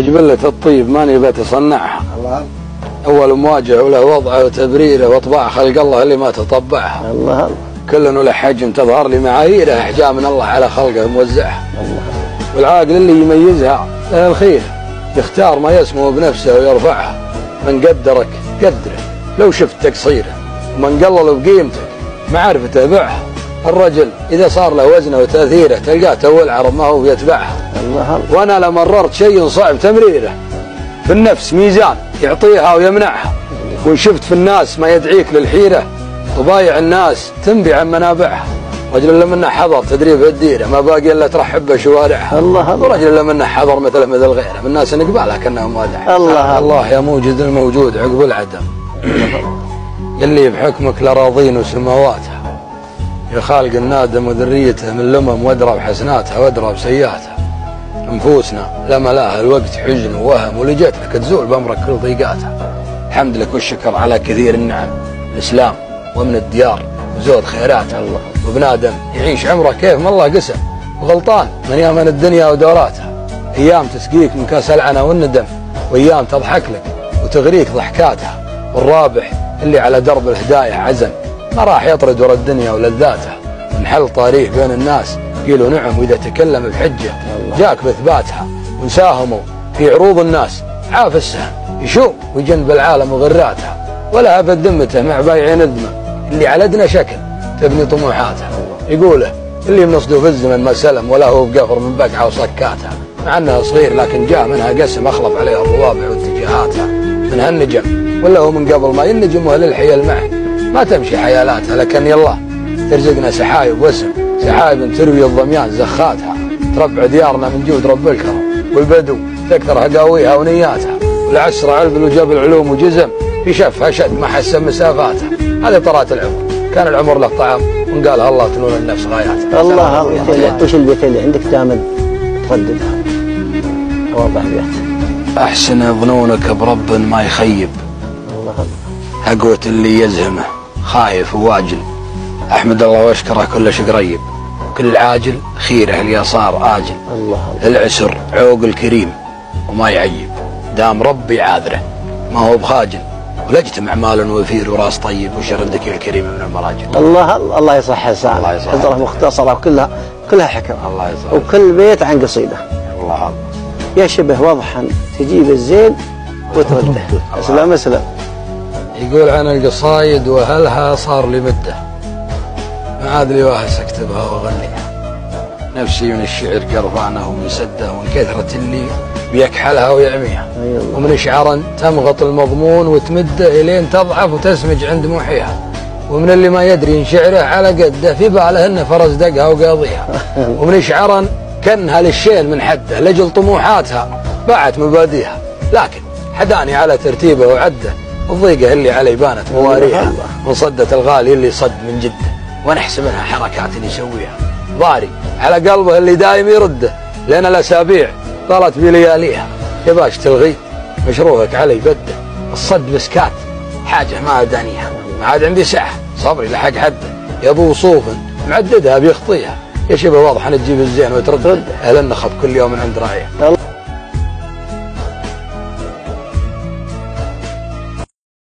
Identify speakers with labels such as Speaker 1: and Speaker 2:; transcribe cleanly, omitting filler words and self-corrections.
Speaker 1: جبلة الطيب ماني بتصنعها.
Speaker 2: الله.
Speaker 1: أول مواجهة وله وضعه وتبريره وطباع خلق الله اللي ما تطبعها.
Speaker 2: الله.
Speaker 1: كل له حجم تظهر لي معاييره أحجام من الله على خلقه موزعها.
Speaker 2: الله.
Speaker 1: والعاقل اللي يميزها له الخير يختار ما يسمو بنفسه ويرفعها. من قدرك قدره لو شفت تقصيره، ومن قلل بقيمتك معرفته بعها. الرجل إذا صار له وزنه وتأثيره تلقاه تو العرب ما هو يتبعها.
Speaker 2: الله.
Speaker 1: وأنا لمررت شيء صعب تمريره في النفس ميزان يعطيها ويمنعها. وإن شفت في الناس ما يدعيك للحيرة وبايع الناس تنبي عن منابعها. رجل اللي منه حضر تدريب الديرة ما باقي إلا ترحب بشوارعها.
Speaker 2: الله.
Speaker 1: ورجل اللي منه حضر مثله مثل غيره من الناس نقبالها كأنهم وادعها.
Speaker 2: الله.
Speaker 1: الله يا موجد الموجود عقب العدم اللي بحكمك لراضين وسماواتها. يا خالق النادم وذريته من الأمم وادرى بحسناتها وادرى بسيئاتها. نفوسنا لما لاها الوقت حزن ووهم ولجيت لك تزول بأمرك كل ضيقاتها. الحمد لك والشكر على كثير النعم، الإسلام ومن الديار وزود خيراتها. وبنادم يعيش عمره كيف ما الله قسم، وغلطان من يامن الدنيا ودوراتها. أيام تسقيك من كاس العنى والندم، وأيام تضحك لك وتغريك ضحكاتها. والرابح اللي على درب الهداية عزم ما راح يطرد ورا الدنيا ولذاتها. انحل طريق بين الناس قيلوا نعم، وإذا تكلم بحجة جاك بإثباتها. ونساهموا في عروض الناس عاف السهم يشوف ويجنب العالم وغراتها. ولا أبد ذمته مع بايعين الذمة اللي على أدنى شكل تبني طموحاتها. يقوله اللي منصده في الزمن ما سلم ولا هو بقفر من بقعة وصكاتها. مع أنها صغير لكن جاء منها قسم أخلف عليها الروابع واتجاهاتها. منها النجم ولا هو من قبل ما ينجم وأهل الحيل معه ما تمشي حيالاتها. لكن يالله ترزقنا سحايب واسم سحايب تروي الضميان زخاتها. تربع ديارنا من جود رب الكرم والبدو تكثر هقاويها ونياتها. والعسرة علب وجاب العلوم وجزم في شفها شد ما حسن مسافاتها. هذه طرات العمر كان العمر له طعم ونقالها الله تنول النفس غاياتها.
Speaker 2: الله. وش البيت اللي عندك دائما ترددها؟ واضح بيت.
Speaker 1: أحسن ظنونك برب ما يخيب.
Speaker 2: الله.
Speaker 1: هقوة اللي يزهمه خايف وواجل. أحمد الله واشكره كل شيء قريب. كل عاجل خيره اليسار آجل.
Speaker 2: الله.
Speaker 1: العسر عوق الكريم وما يعيب. دام ربي عاذره ما هو بخاجل. ولا اجتمع مال وفير وراس طيب وشردك الكريم من المراجل.
Speaker 2: الله. الله يصح لسانك.
Speaker 1: الله يصح.
Speaker 2: حضره مختصرة وكلها حكم.
Speaker 1: الله يصح.
Speaker 2: وكل بيت عن قصيدة.
Speaker 1: الله.
Speaker 2: يا شبه واضحا تجيب الزين وترده. اسلام اسلام.
Speaker 1: يقول عن القصايد وهلها صار لي مده ما عاد لي واحس اكتبها واغنيها. نفسي من الشعر قرفانه ومن سده ومن كثرة اللي بيكحلها ويعميها. ومن إشعار تمغط المضمون وتمده إلين تضعف وتسمج عند موحيها. ومن اللي ما يدري إن شعره على قده في باله إنه فرز دقها وقاضيها. ومن إشعار كنها للشين من حده لجل طموحاتها باعت مباديها. لكن حداني على ترتيبه وعده الضيقة اللي علي بانت مواريها. وصدت الغالي اللي صد من جده ونحسب منها حركات اللي يسويها. ضاري على قلبه اللي دايم يرده لأن الأسابيع طالت بلياليها. يباش تلغي مشروعك علي بده. الصد مسكات حاجة ما أدانيها. ما عاد عندي سعة صبري لحق حده. يبو صوف معددها بيخطيها. يا شبه واضح أن تجيب الزين وترد أهل النخب كل يوم عند راعيه.